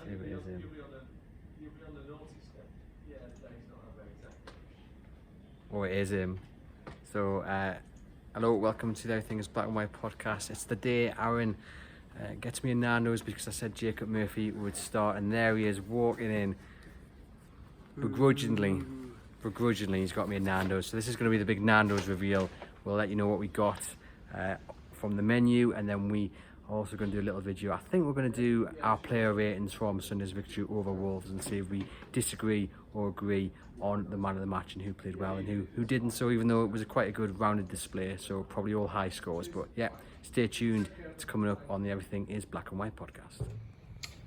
See if it is him. Oh, it is him. So, hello, welcome to the Everything is Black and White podcast. It's the day Aaron gets me a Nando's because I said Jacob Murphy would start, and there he is walking in begrudgingly. He's got me a Nando's. So this is going to be the big Nando's reveal. We'll let you know what we got from the menu, and then we are also going to do a little video. I think we're going to do our player ratings from Sunday's victory over Wolves and see if we disagree or agree on the man of the match and who played well and who didn't. So even though it was quite a good rounded display, so probably all high scores. But yeah, stay tuned. It's coming up on the Everything is Black and White podcast.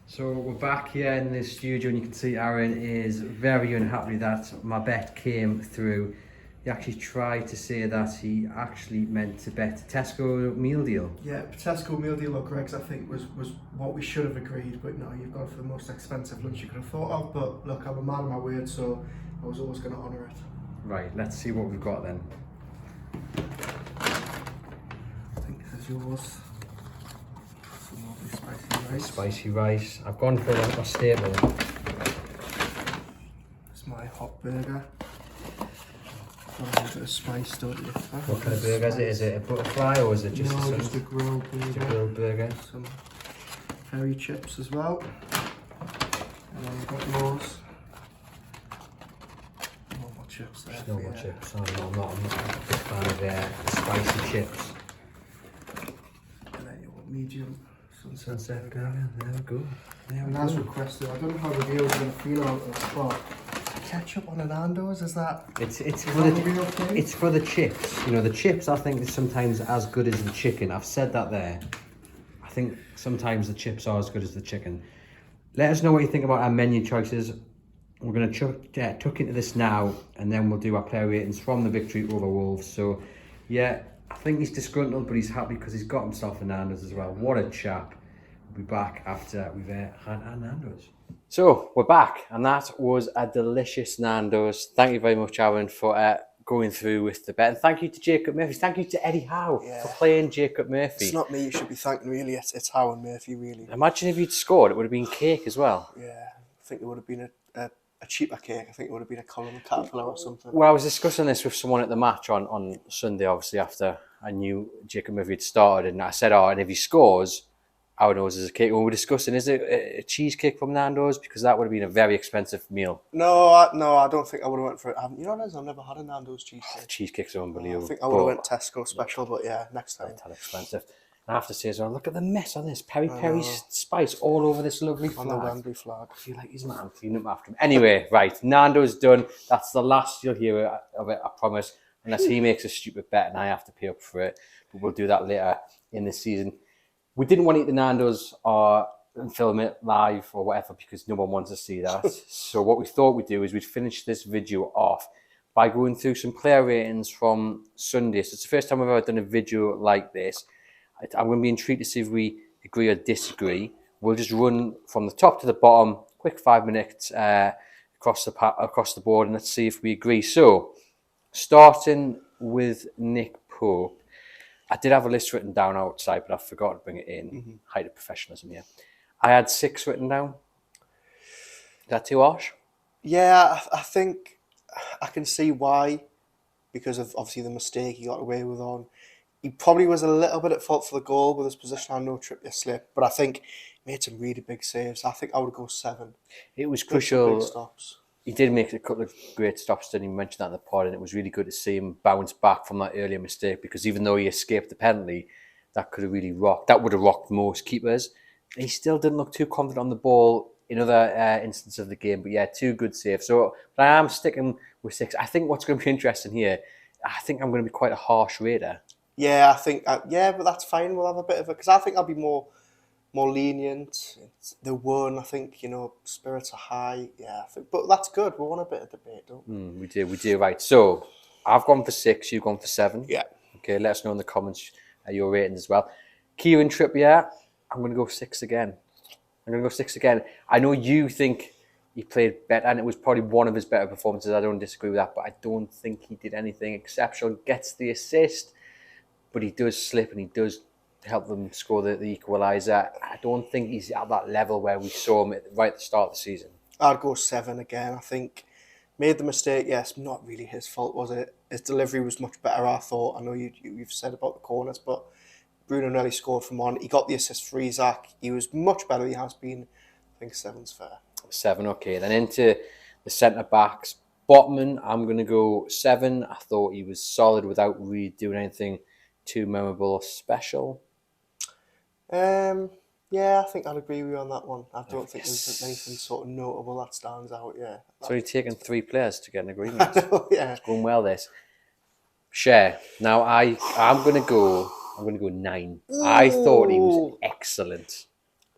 So we're back here in the studio, and you can see Aaron is very unhappy that my bet came through. He actually tried to say that he actually meant to bet Tesco meal deal. Yeah, Tesco meal deal or Greg's, I think, was what we should have agreed, but no, you've gone for the most expensive lunch you could have thought of. But look, I'm a man of my word, so I was always going to honour it. Right, let's see what we've got then. I think this is yours. Some lovely spicy rice. Spicy rice. I've gone for a staple. It's my hot burger. Got a bit of spice, don't you? What kind of burger is it? Is it a butterfly or is it just no, just a grilled burger? Just a grilled burger. Some hairy chips as well. And then we've got yours. No more chips there. Just no more chips. Oh, no, I'm not a big fan of spicy chips. And then your medium sunset burger. There we go. And as requested, I don't know how the viewers are going to feel about this, but ketchup on a Nando's, is that it's for the chips. You know, the chips I think is sometimes as good as the chicken. I've said that there. I think sometimes the chips are as good as the chicken. Let us know what you think about our menu choices. We're going to tuck into this now, and then we'll do our player ratings from the victory over Wolves. So yeah, I think he's disgruntled, but he's happy because he's got himself a Nando's as well. What a chap. We'll be back after we've had our Nando's. So we're back, and that was a delicious Nando's. Thank you very much, Aaron, for going through with the bet. And thank you to Jacob Murphy. Thank you to Eddie Howe for playing Jacob Murphy. It's not me you should be thanking, really. It's Howe and Murphy, really. Imagine if you'd scored, it would have been cake as well. Yeah, I think it would have been a cheaper cake. I think it would have been a Colin Caterpillar or something. Well, I was discussing this with someone at the match on Sunday, obviously, after I knew Jacob Murphy had started, and I said, and if he scores, our nose is a cake. When we were discussing, is it a cheesecake from Nando's? Because that would have been a very expensive meal. No, I don't think I would have went for it. You know what it is? I've never had a Nando's cheesecake. Cheesecakes are unbelievable. I think I would have went Tesco special, but yeah, next time. That's expensive. I have to say as well, look at the mess on this. Peri spice all over this lovely flag. On the Wembley flag. I feel like he's man cleaning up after him. Anyway, right, Nando's done. That's the last you'll hear of it, I promise. Unless he makes a stupid bet and I have to pay up for it. But we'll do that later in the season. We didn't want to eat the Nando's and film it live or whatever because no one wants to see that. So what we thought we'd do is we'd finish this video off by going through some player ratings from Sunday. So it's the first time I've ever done a video like this. I'm going to be intrigued to see if we agree or disagree. We'll just run from the top to the bottom, quick 5 minutes across the board, and let's see if we agree. So, starting with Nick Pope. I did have a list written down outside, but I forgot to bring it in. Mm-hmm. Height of professionalism, yeah. I had 6 written down. Is that too harsh? Yeah, I think I can see why, because of obviously the mistake he got away with on. He probably was a little bit at fault for the goal with his position on no Trippier slip, but I think he made some really big saves. I think I would go 7. It was crucial. Big stops. He did make a couple of great stops, didn't he? Mention that in the pod, and it was really good to see him bounce back from that earlier mistake, because even though he escaped the penalty, that could have really rocked. That would have rocked most keepers. He still didn't look too confident on the ball in other instances of the game, but yeah, 2 good saves. So, but I am sticking with 6. I think what's going to be interesting here, I think I'm going to be quite a harsh rater. Yeah, I think, but that's fine. We'll have a bit of it, because I think I'll be more lenient. They won, I think, spirits are high. Yeah, I think, but that's good. We want a bit of debate, don't we? We do, right. So, I've gone for 6, you've gone for 7. Yeah. Okay, let us know in the comments your ratings as well. Kieran Trippier, I'm going to go 6 again. I know you think he played better, and it was probably one of his better performances. I don't disagree with that, but I don't think he did anything exceptional. Gets the assist, but he does slip and he does help them score the equaliser. I don't think he's at that level where we saw him right at the start of the season. I'd go 7 again. I think made the mistake. Yes, not really his fault, was it? His delivery was much better, I thought. I know you've said about the corners, but Bruno nearly scored from one. He got the assist for Isaac. He was much better than he has been. I think 7's fair. 7, okay. Then into the centre backs. Botman, I'm going to go 7. I thought he was solid without really doing anything too memorable or special. Yeah, I think I'd agree with you on that one. I don't think there's anything sort of notable that stands out. Yeah, It's only taken 3 players to get an agreement. Yeah, it's going well. This Share. Now I'm going to go 9. Ooh. I thought he was excellent.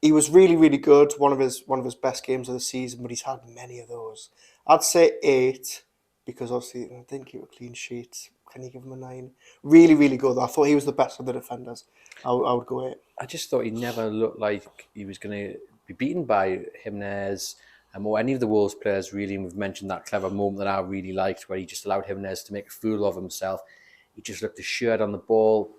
He was really, really good. One of his best games of the season, but he's had many of those. I'd say 8 because obviously I didn't keep a clean sheet. Can you give him a 9? Really, really good. I thought he was the best of the defenders. I would go 8. I just thought he never looked like he was going to be beaten by Jimenez or any of the Wolves players, really. And we've mentioned that clever moment that I really liked where he just allowed Jimenez to make a fool of himself. He just looked assured on the ball.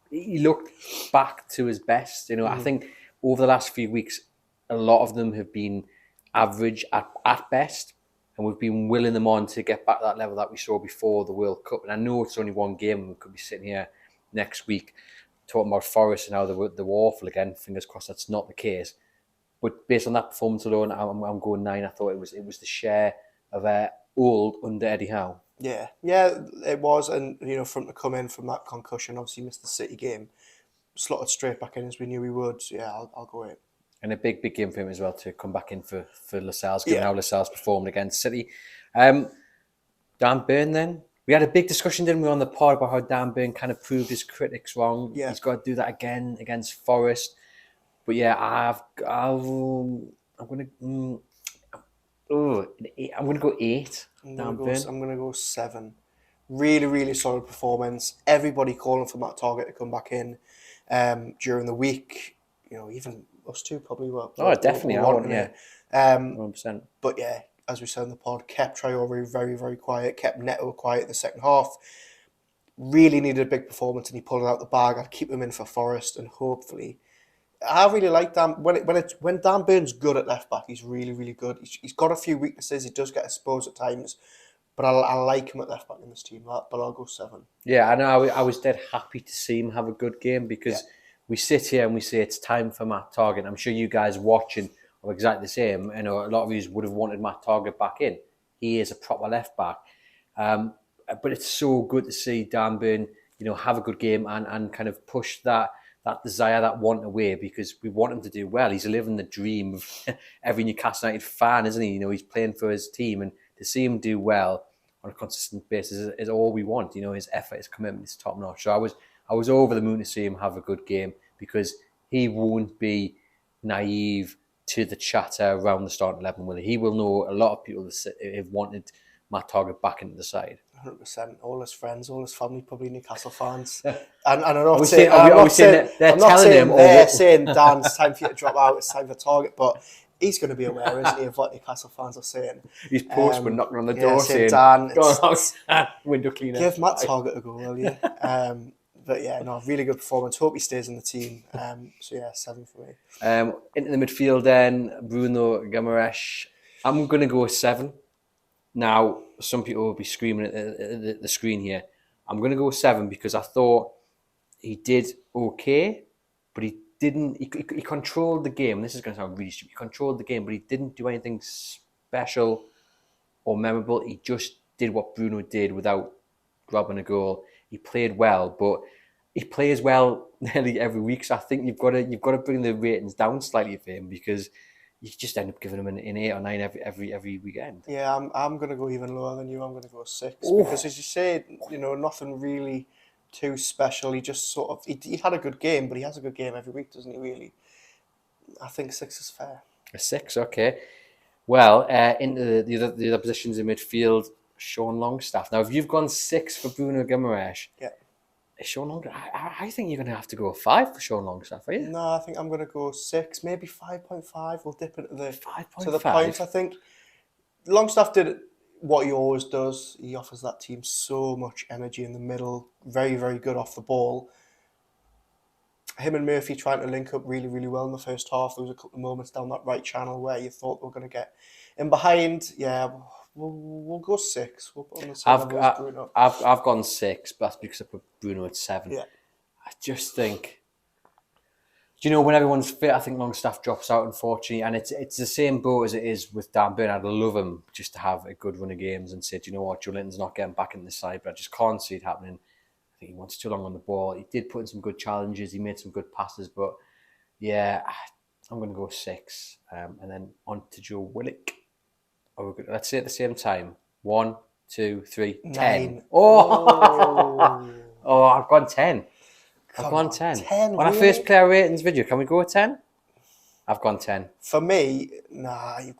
He looked back to his best. I think over the last few weeks, a lot of them have been average at best. And we've been willing them on to get back to that level that we saw before the World Cup. And I know it's only one game and we could be sitting here next week talking about Forest and how they were awful again. Fingers crossed that's not the case. But based on that performance alone, I'm going 9. I thought it was the share of old under Eddie Howe. Yeah, it was. And, for him to come in from that concussion, obviously missed the City game, slotted straight back in as we knew he would. So yeah, I'll go 8. And a big game for him as well to come back in for Lascelles, given how Lascelles performed against City. Dan Burn then. We had a big discussion, didn't we, on the pod about how Dan Burn kind of proved his critics wrong. Yeah. He's got to do that again against Forest. But yeah, I'm going to go 8. I'm going to go 7. Really, really solid performance. Everybody calling for Matt Targett to come back in during the week. Even us two probably were. Oh, definitely. I want, yeah. 100%. But yeah, as we said in the pod, kept Traore very, very quiet, kept Neto quiet in the second half. Really needed a big performance and he pulled it out the bag. I'd keep him in for Forest and hopefully. I really like Dan. When Dan Burn's good at left back, he's really, really good. He's got a few weaknesses. He does get exposed at times. But I like him at left back in this team. But I'll go 7. Yeah, I know. I was dead happy to see him have a good game because we sit here and we say it's time for Matt Targett. I'm sure you guys watching are exactly the same. A lot of you would have wanted Matt Targett back in. He is a proper left back. But it's so good to see Dan Burn, have a good game and kind of push that desire, that want away because we want him to do well. He's living the dream of every Newcastle United fan, isn't he? He's playing for his team and to see him do well on a consistent basis is all we want. His effort, his commitment is top notch. So I was over the moon to see him have a good game because he won't be naive to the chatter around the starting 11, will he? He will know a lot of people have wanted Matt Targett back into the side. 100%. All his friends, all his family, probably Newcastle fans. And I'm not saying they're saying, Dan, it's time for you to drop out, it's time for Targett, but he's going to be aware, isn't he, of what Newcastle fans are saying. His postman knocking on the door saying, Dan, window cleaner. Give Matt Targett a go, will you? But yeah, no, really good performance. Hope he stays in the team. So yeah, 7 for me. Into the midfield then, Bruno Guimaraes. I'm going to go 7. Now, some people will be screaming at the screen here. I'm going to go 7 because I thought he did okay, but he didn't. He controlled the game. This is going to sound really stupid. He controlled the game, but he didn't do anything special or memorable. He just did what Bruno did without grabbing a goal. He played well, but he plays well nearly every week. So I think you've got to bring the ratings down slightly for him because you just end up giving him an 8 or 9 every weekend. Yeah, I'm going to go even lower than you. I'm going to go 6 because, as you said, nothing really too special. He just sort of he had a good game, but he has a good game every week, doesn't he? Really, I think 6 is fair. A 6, okay. Well, into the other positions in midfield, Sean Longstaff. Now, if you've gone 6 for Bruno Guimaraes, Sean Longstaff, I think you're going to have to go 5 for Sean Longstaff, are you? No, I think I'm going to go 6, maybe 5.5. We'll dip into the 5.5 to the points. I think Longstaff did what he always does. He offers that team so much energy in the middle. Very, very good off the ball. him and Murphy trying to link up really, really well in the first half. There was a couple of moments down that right channel where you thought they were going to get in behind. Yeah, we'll go 6. We'll put on the same level as Bruno. I've gone 6, but that's because I put Bruno at 7. Yeah. I just think, do you know, when everyone's fit, I think Longstaff drops out, unfortunately, and it's the same boat as it is with Dan Burn. I'd love him just to have a good run of games and say, do you know what, Joe Linton's not getting back in the side, but I just can't see it happening. I think he wants too long on the ball. He did put in some good challenges. He made some good passes, but yeah, I'm going to go 6. And then on to Joe Willock. Let's say at the same time. 1, 2, 3, 10. 9. Oh, oh, I've gone 10. I've gone 10. 10, On our really? first player ratings video, can we go with 10? I've gone 10. For me, nah. I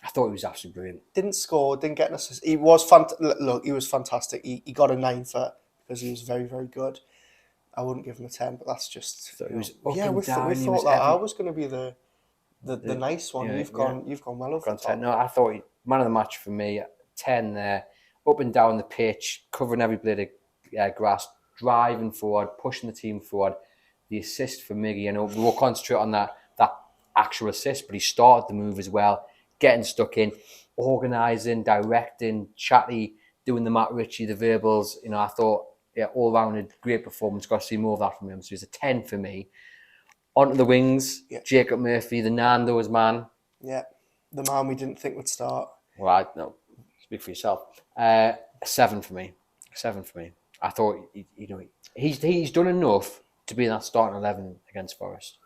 thought he was absolutely brilliant. Didn't score, didn't get an assist. He was look, he was fantastic. He got a 9 because he was very, very good. I wouldn't give him a 10, but that's just. He was we thought that I was going to be the nice one. Yeah, You've gone well over the top. 10. No, I thought man of the match for me. 10 there, up and down the pitch, covering every blade of grass, driving forward, pushing the team forward. The assist for Miggy, and we'll concentrate on that actual assist, but he started the move as well, getting stuck in, organising, directing, chatty, doing the Matt Ritchie, the verbals. You know, I thought, all round a great performance. Got to see more of that from him. So he's a 10 for me. Onto the wings, Jacob Murphy, the Nando's man. Yeah, the man we didn't think would start. Well, no, speak for yourself. 7 for me. 7 for me. I thought, he's done enough to be in that starting 11 against Forest.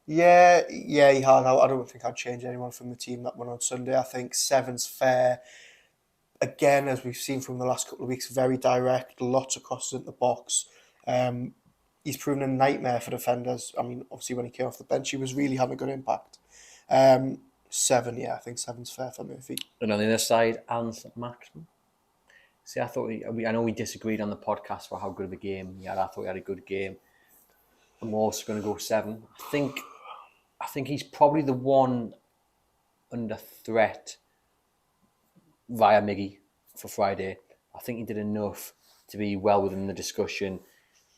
Yeah, he had. I don't think I'd change anyone from the team that won on Sunday. I think 7's fair. Again, as we've seen from the last couple of weeks, very direct, lots of crosses in the box. He's proven a nightmare for defenders. I mean, obviously when he came off the bench, he was really having a good impact. 7, I think 7's fair for Murphy. And on the other side, Hans Maxman. See, I know we disagreed on the podcast for how good of a game he had. I thought he had a good game. I'm also going to go 7. I think he's probably the one under threat via Miggy for Friday. I think he did enough to be well within the discussion.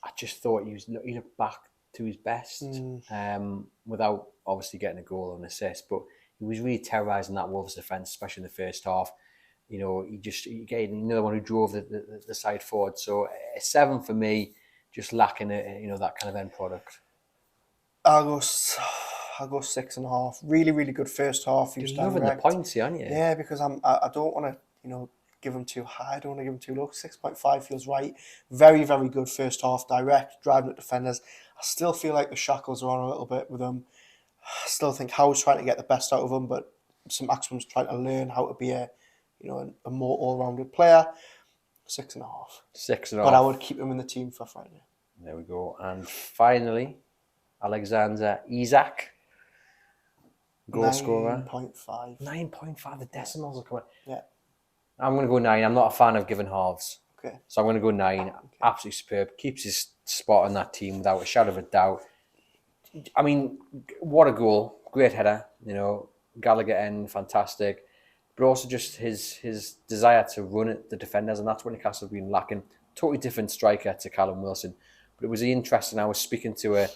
I just thought he looked back to his best without obviously getting a goal or an assist, but he was really terrorising that Wolves defence, especially in the first half. You know, he gave another one who drove the side forward. So a 7 for me, just lacking that kind of end product. I'll go 6.5. Really, really good first half. He was loving the points, aren't you? Yeah, because I don't want to give him too high. I don't want to give him too low. 6.5 feels right. Very, very good first half. Direct, driving at defenders. I still feel like the shackles are on a little bit with him. I still think Howe's trying to get the best out of him, but St. Maximin's trying to learn how to be a more all-rounded player. 6.5. 6.5. But I would keep him in the team for Friday. There we go. And finally, Alexander Isak. Goal scorer. 9.5. 9.5. The decimals are coming. Yeah. I'm going to go 9. I'm not a fan of giving halves. Okay. So I'm going to go 9. Okay. Absolutely superb. Keeps his spot on that team without a shadow of a doubt. I mean, what a goal. Great header. Gallagher end, fantastic. But also just his desire to run at the defenders, and that's what Newcastle have been lacking. Totally different striker to Callum Wilson. But it was interesting. I was speaking to a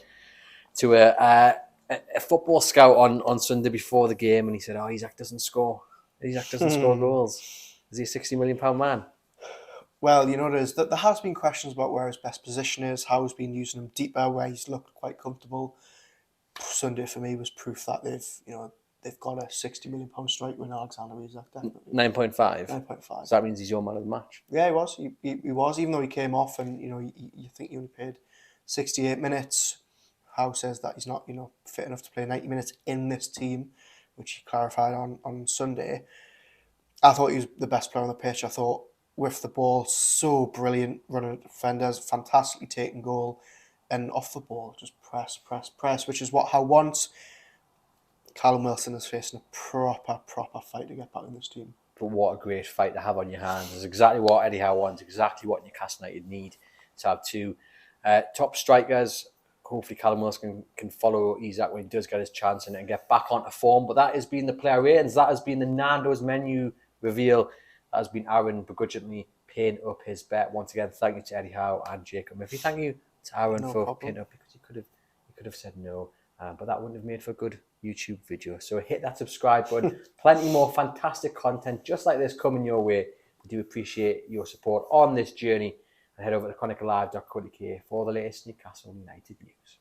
football scout on Sunday before the game, and he said, Isak doesn't score. Isak doesn't score goals. Is he a £60 million man? Well, there has been questions about where his best position is, how he's been using him deeper, where he's looked quite comfortable. Sunday for me was proof that they've got a £60 million striker in Alexander Isak, definitely. 9.5? 9.5. So that means he's your man of the match? Yeah, he was. He was, even though he came off and, you think he only played 68 minutes. Howe says that he's not, fit enough to play 90 minutes in this team, which he clarified on Sunday. I thought he was the best player on the pitch. I thought with the ball, so brilliant, running at defenders, fantastically taking goal, and off the ball, just press, which is what Howe wants. Callum Wilson is facing a proper fight to get back in this team. But what a great fight to have on your hands. It's exactly what Eddie Howe wants, exactly what Newcastle United need to have 2 top strikers. Hopefully Callum Wilson can follow Isak when he does get his chance and get back onto form. But that has been the player ratings. That has been the Nando's menu reveal. That has been Aaron begrudgingly paying up his bet. Once again, thank you to Eddie Howe and Jacob Murphy. Thank you to Aaron for paying up, because you could have said no, but that wouldn't have made for a good YouTube video. So hit that subscribe button. Plenty more fantastic content just like this coming your way. We do appreciate your support on this journey. And head over to chroniclelive.co.uk for the latest Newcastle United news.